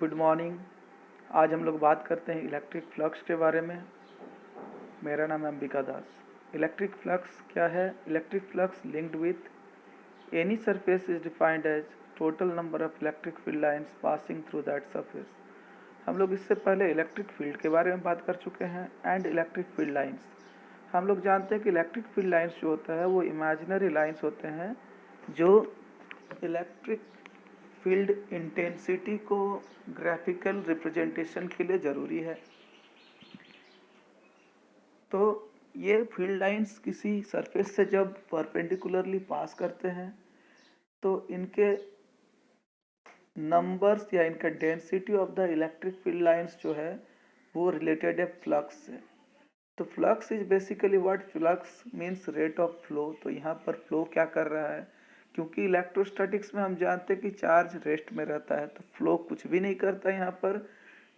Good morning. आज हम लोग बात करते हैं इलेक्ट्रिक फ्लक्स के बारे में। मेरा नाम है अंबिका दास। इलेक्ट्रिक फ्लक्स क्या है? Electric flux linked with any surface is defined as total number of electric field lines passing through that surface. हम लोग इससे पहले इलेक्ट्रिक फील्ड के बारे में बात कर चुके हैं एंड इलेक्ट्रिक फील्ड लाइंस। हम लोग जानते हैं कि इलेक्ट्रिक फील्ड लाइंस जो होता है वो इमेजिनरी लाइंस होते हैं जो इलेक्ट्रिक फील्ड इंटेंसिटी को ग्राफिकल रिप्रेजेंटेशन के लिए ज़रूरी है। तो ये फील्ड लाइंस किसी सरफेस से जब परपेंडिकुलरली पास करते हैं तो इनके नंबर्स या इनका density of the electric field lines जो है वो रिलेटेड है फ्लक्स से। तो flux is basically what? Flux means rate of flow. तो यहाँ पर फ्लो क्या कर रहा है? क्योंकि इलेक्ट्रोस्टैटिक्स में हम जानते हैं कि चार्ज रेस्ट में रहता है तो फ्लो कुछ भी नहीं करता यहाँ पर,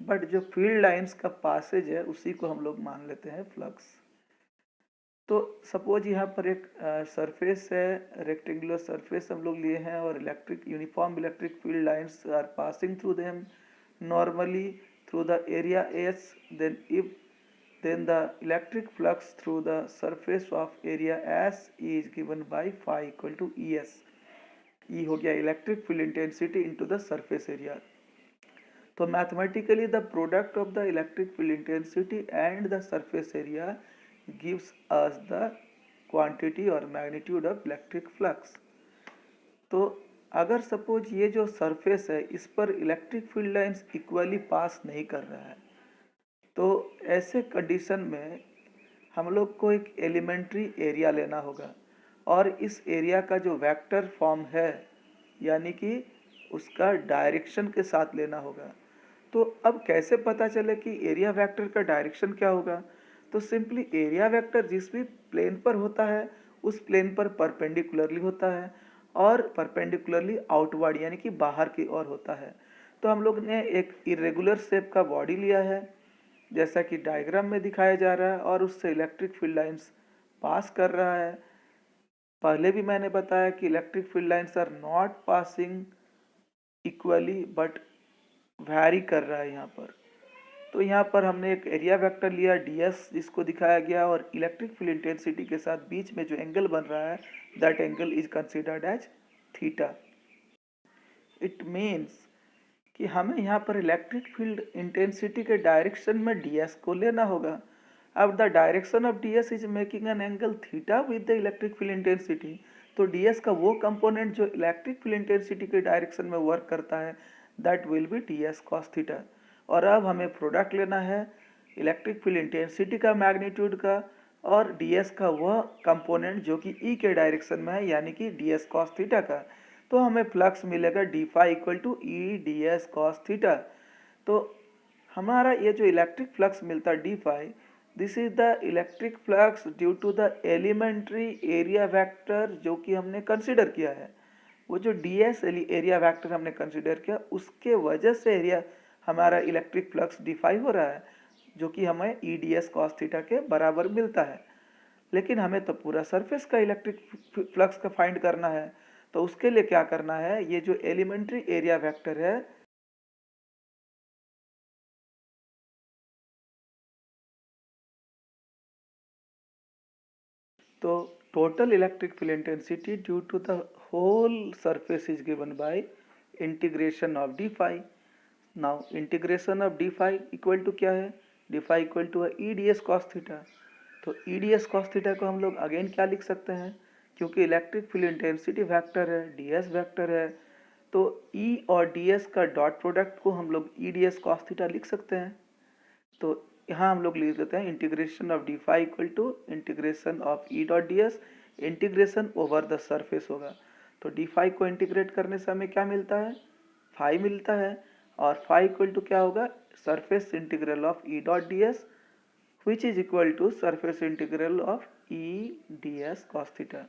बट जो फील्ड लाइंस का पासेज है उसी को हम लोग मान लेते हैं फ्लक्स। तो सपोज यहाँ पर एक सरफेस है, रेक्टेंगुलर सरफेस हम लोग लिए हैं और electric uniform electric field lines are passing through them normally through the area S. then the electric flux through the surface of area S is given by phi equal to ES। E हो गया electric field intensity into the surface area. तो mathematically the product of the electric field intensity and the surface area gives us the quantity और magnitude of electric flux. तो अगर suppose ये जो surface है इस पर electric field lines equally pass नहीं कर रहा है तो ऐसे कंडीशन में हम लोग को एक एलिमेंट्री एरिया लेना होगा और इस एरिया का जो वेक्टर फॉर्म है यानी कि उसका डायरेक्शन के साथ लेना होगा। तो अब कैसे पता चले कि एरिया वेक्टर का डायरेक्शन क्या होगा? तो सिंपली एरिया वेक्टर जिस भी प्लेन पर होता है उस प्लेन पर परपेंडिकुलरली होता है और परपेंडिकुलरली आउटवर्ड यानी कि बाहर की ओर होता है। तो हम लोग ने एक इरेगुलर शेप का बॉडी लिया है जैसा कि डायग्राम में दिखाया जा रहा है और उससे इलेक्ट्रिक फील्ड लाइंस पास कर रहा है। पहले भी मैंने बताया कि electric field lines are not passing equally but vary कर रहा है यहाँ पर। तो यहाँ पर हमने एक एरिया वेक्टर लिया ds जिसको दिखाया गया और इलेक्ट्रिक फील्ड इंटेंसिटी के साथ बीच में जो एंगल बन रहा है that angle is considered as theta. It means कि हमें यहाँ पर इलेक्ट्रिक फील्ड इंटेंसिटी के डायरेक्शन में ds को लेना होगा। अब the direction of ds is making an angle theta with the electric field intensity. तो ds का वो कंपोनेंट जो इलेक्ट्रिक फील्ड इंटेंसिटी के डायरेक्शन में वर्क करता है that will be ds cos theta. और अब हमें प्रोडक्ट लेना है इलेक्ट्रिक फील्ड इंटेंसिटी का मैग्नीट्यूड का और ds का वह कंपोनेंट जो कि e के डायरेक्शन में है यानी कि ds cos थीटा का। तो हमें फ्लक्स मिलेगा D phi equal to E D S cos theta. तो हमारा ये जो इलेक्ट्रिक फ्लक्स मिलता है D phi, this is the electric flux due to the elementary area vector जो कि हमने कंसिडर किया है। वो जो डी एस एरिया वेक्टर हमने कंसिडर किया उसके वजह से एरिया हमारा इलेक्ट्रिक फ्लक्स डी फाई हो रहा है जो कि हमें E D S cos theta के बराबर मिलता है। लेकिन हमें तो पूरा सरफेस का इलेक्ट्रिक फ्लक्स का फाइंड करना है। तो उसके लिए क्या करना है, ये जो एलिमेंट्री एरिया वेक्टर है तो total electric field intensity due to the whole surface is given by integration of D phi. Now integration of D phi equal to क्या है? डी फाई इक्वल टू है E D S cos theta. तो E D S cos theta को हम लोग again क्या लिख सकते हैं? क्योंकि इलेक्ट्रिक फील्ड इंटेंसिटी वेक्टर है, डी एस वेक्टर है, तो E और ds का डॉट प्रोडक्ट को हम लोग E D S cos theta लिख सकते हैं। तो यहाँ हम लोग लिख देते हैं integration of D phi equal to integration of E dot D S, integration over the surface होगा। तो डी फाई को इंटीग्रेट करने से हमें क्या मिलता है? फाई मिलता है और फाई इक्वल टू क्या होगा? Surface integral of E dot D S which is equal to surface integral of E ds cos theta.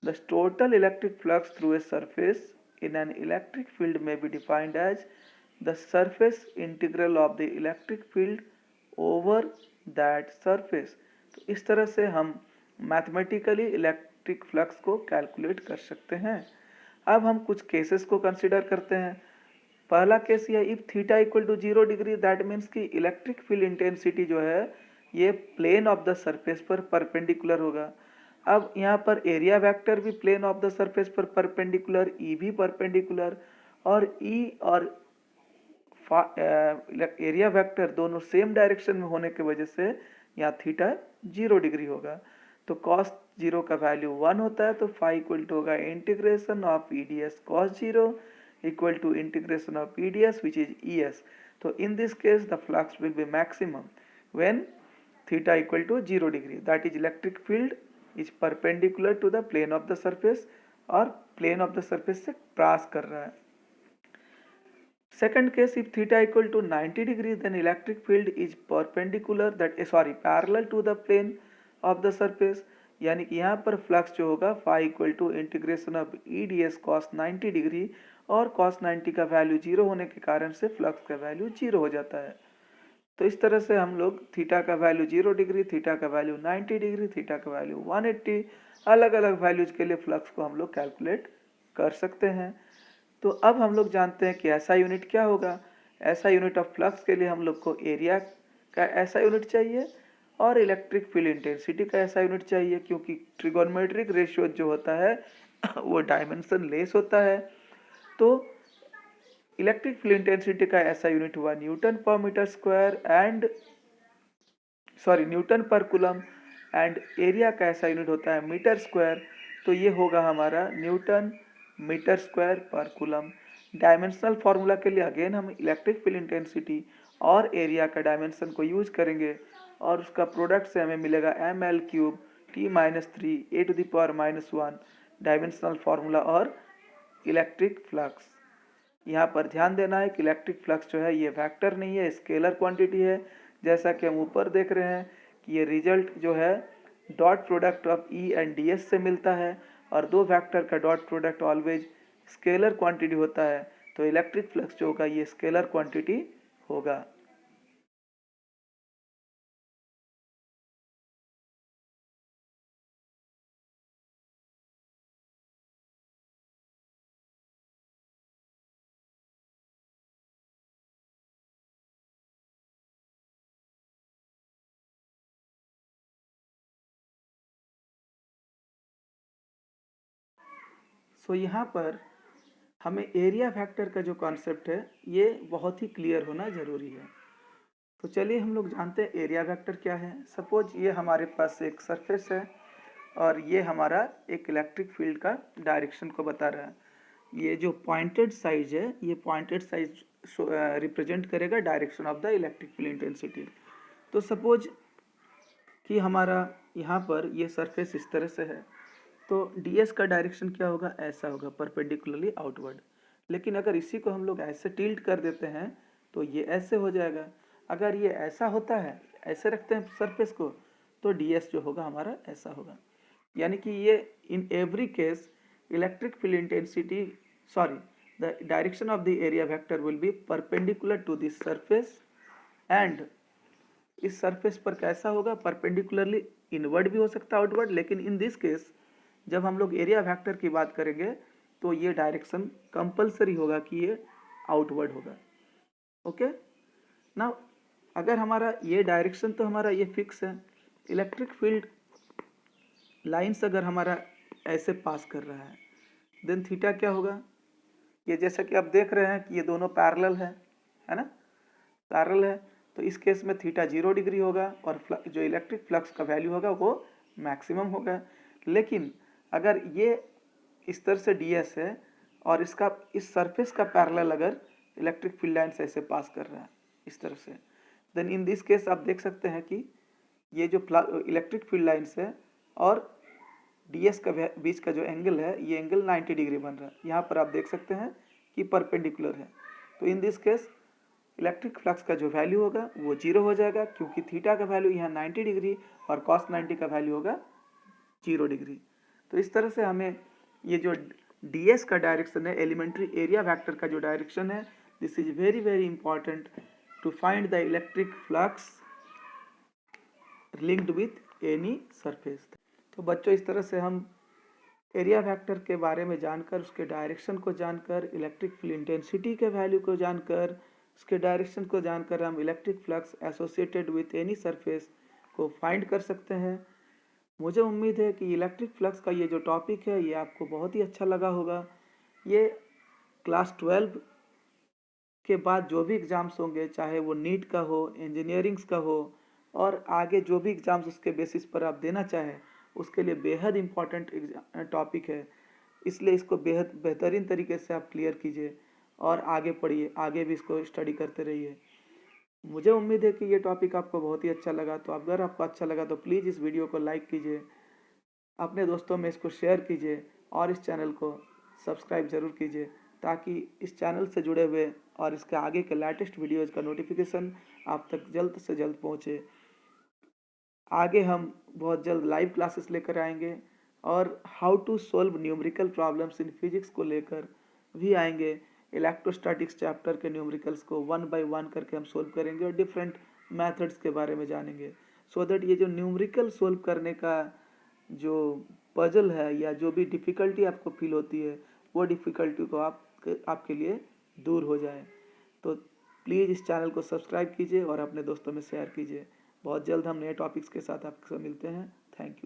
The total electric flux through a surface in an electric field may be defined as the surface integral of the electric field over that surface। तो इस तरह से हम mathematically electric flux को calculate कर सकते हैं। अब हम कुछ केसेस को कंसिडर करते हैं। पहला केस यह if theta equal to 0 degree, that means कि इलेक्ट्रिक फील्ड इंटेंसिटी जो है ये प्लेन ऑफ द सरफेस पर परपेंडिकुलर होगा। अब यहाँ पर एरिया वेक्टर भी प्लेन ऑफ द सरफेस पर परपेंडिकुलर, ई भी परपेंडिकुलर, और ई और एरिया वेक्टर दोनों सेम डायरेक्शन में होने की वजह से यहाँ थीटा 0 डिग्री होगा। तो cos 0 का वैल्यू 1 होता है, तो फाई इक्वल टू होगा integration of E D s cos 0 equal to integration of E D s which is E s. तो in this case the flux will be maximum when theta equal to 0 degree, that is electric field is perpendicular to the plane of the surface, और plane of the surface से cross कर रहा है। Second case, if theta equal to 90 degree, then electric field is perpendicular, parallel to the plane of the surface। यानी कि यहाँ पर flux जो होगा phi equal to integration of E D S cos 90 degree, और कॉस 90 का value 0 होने के कारण से फ्लक्स का वैल्यू 0 हो जाता है। तो इस तरह से हम लोग थीटा का वैल्यू 0 डिग्री, थीटा का वैल्यू 90 डिग्री, थीटा का वैल्यू 180, अलग अलग वैल्यूज के लिए फ्लक्स को हम लोग कैलकुलेट कर सकते हैं। तो अब हम लोग जानते हैं कि ऐसा यूनिट क्या होगा। ऐसा यूनिट ऑफ फ्लक्स के लिए हम लोग को एरिया का ऐसा यूनिट चाहिए और इलेक्ट्रिक फील्ड इंटेंसिटी का ऐसा यूनिट चाहिए, क्योंकि ट्रिगोनोमेट्रिक रेशियो जो होता है वो डायमेंशन लेस होता है। तो इलेक्ट्रिक फील्ड इंटेंसिटी का ऐसा यूनिट हुआ न्यूटन पर मीटर स्क्वायर एंड न्यूटन पर कूलम, एंड एरिया का ऐसा यूनिट होता है मीटर स्क्वायर। तो ये होगा हमारा न्यूटन मीटर स्क्वायर पर कूलम। डायमेंशनल फार्मूला के लिए अगेन हम इलेक्ट्रिक फील्ड इंटेंसिटी और एरिया का डायमेंशन को यूज करेंगे, और उसका प्रोडक्ट से हमें मिलेगा ml³ t-3 a⁻⁻1 dimensional formula और इलेक्ट्रिक फ्लक्स। यहाँ पर ध्यान देना है कि इलेक्ट्रिक फ्लक्स जो है ये वेक्टर नहीं है, स्केलर क्वांटिटी है। जैसा कि हम ऊपर देख रहे हैं कि ये रिजल्ट जो है dot product of E and D S से मिलता है, और दो वेक्टर का dot product always scalar quantity होता है। तो इलेक्ट्रिक फ्लक्स जो होगा ये स्केलर क्वांटिटी होगा। सो यहाँ पर हमें एरिया फैक्टर का जो कॉन्सेप्ट है ये बहुत ही क्लियर होना ज़रूरी है। तो चलिए हम लोग जानते हैं एरिया वेक्टर क्या है। सपोज ये हमारे पास एक सरफेस है और ये हमारा एक इलेक्ट्रिक फील्ड का डायरेक्शन को बता रहा है। ये जो पॉइंटेड साइज है, ये पॉइंटेड साइज रिप्रेजेंट करेगा direction of the electric field intensity. तो सपोज कि हमारा यहाँ पर ये सरफेस इस तरह से है, तो ds का डायरेक्शन क्या होगा, ऐसा होगा, परपेंडिकुलरली आउटवर्ड। लेकिन अगर इसी को हम लोग ऐसे टिल्ट कर देते हैं तो ये ऐसे हो जाएगा। अगर ये ऐसा होता है, ऐसे रखते हैं सरफेस को, तो ds जो होगा हमारा ऐसा होगा। यानी कि ये in every case electric field intensity the direction of the area vector will be perpendicular to this surface, and इस सरफेस पर कैसा होगा, परपेंडिकुलरली इनवर्ड भी हो सकता है, आउटवर्ड। लेकिन इन दिस केस जब हम लोग एरिया वेक्टर की बात करेंगे तो ये डायरेक्शन कंपलसरी होगा कि ये आउटवर्ड होगा। ओके ना, अगर हमारा ये डायरेक्शन तो हमारा ये फिक्स है, इलेक्ट्रिक फील्ड लाइंस अगर हमारा ऐसे पास कर रहा है, देन थीटा क्या होगा, ये जैसा कि आप देख रहे हैं कि ये दोनों पैरेलल है ना, पैरेलल है। तो इस केस में थीटा 0 डिग्री होगा और जो इलेक्ट्रिक फ्लक्स का वैल्यू होगा वो मैक्सिमम होगा। लेकिन अगर ये इस तरह से ds है और इसका इस सरफेस का पैरेलल अगर इलेक्ट्रिक फील्ड लाइन से ऐसे पास कर रहा है इस तरह से, देन इन दिस केस आप देख सकते हैं कि ये जो इलेक्ट्रिक फील्ड लाइन्स है और ds का बीच का जो एंगल है, ये एंगल 90 डिग्री बन रहा है। यहाँ पर आप देख सकते हैं कि परपेंडिकुलर है। तो in this case electric flux का जो वैल्यू होगा वो 0 हो जाएगा, क्योंकि थीटा का वैल्यू यहाँ 90 डिग्री और cos 90 का वैल्यू होगा 0 डिग्री। तो इस तरह से हमें ये जो ds का डायरेक्शन है, एलिमेंट्री एरिया वेक्टर का जो डायरेक्शन है, this is very very important to find the electric flux linked with any surface. तो बच्चों इस तरह से हम एरिया वेक्टर के बारे में जानकर, उसके डायरेक्शन को जानकर, इलेक्ट्रिक फील्ड इंटेंसिटी के वैल्यू को जानकर, उसके डायरेक्शन को जानकर हम electric flux associated with any surface को फाइंड कर सकते हैं। मुझे उम्मीद है कि इलेक्ट्रिक फ्लक्स का ये जो टॉपिक है ये आपको बहुत ही अच्छा लगा होगा। ये क्लास 12 के बाद जो भी एग्ज़ाम्स होंगे, चाहे वो नीट का हो, इंजीनियरिंग्स का हो, और आगे जो भी एग्ज़ाम्स उसके बेसिस पर आप देना चाहें, उसके लिए बेहद इम्पॉर्टेंट टॉपिक है। इसलिए इसको बेहद बेहतरीन तरीके से आप क्लियर कीजिए और आगे पढ़िए, आगे भी इसको स्टडी करते रहिए। मुझे उम्मीद है कि ये टॉपिक आपको बहुत ही अच्छा लगा। तो अगर आपको अच्छा लगा तो प्लीज़ इस वीडियो को लाइक कीजिए, अपने दोस्तों में इसको शेयर कीजिए और इस चैनल को सब्सक्राइब ज़रूर कीजिए, ताकि इस चैनल से जुड़े हुए और इसके आगे के लेटेस्ट वीडियोज़ का नोटिफिकेशन आप तक जल्द से जल्द पहुँचे। आगे हम बहुत जल्द लाइव क्लासेस लेकर आएंगे और how to solve numerical problems in physics को लेकर भी आएंगे। इलेक्ट्रोस्टैटिक्स चैप्टर के न्यूमेरिकल्स को 1 बाय 1 करके हम सोल्व करेंगे और डिफरेंट मेथड्स के बारे में जानेंगे, सो दैट ये जो न्यूमेरिकल सोल्व करने का जो पजल है या जो भी डिफ़िकल्टी आपको फील होती है, वो डिफ़िकल्टी को आपके लिए दूर हो जाए। तो प्लीज़ इस चैनल को सब्सक्राइब कीजिए और अपने दोस्तों में शेयर कीजिए। बहुत जल्द हम नए टॉपिक्स के साथ आपसे मिलते हैं। Thank you.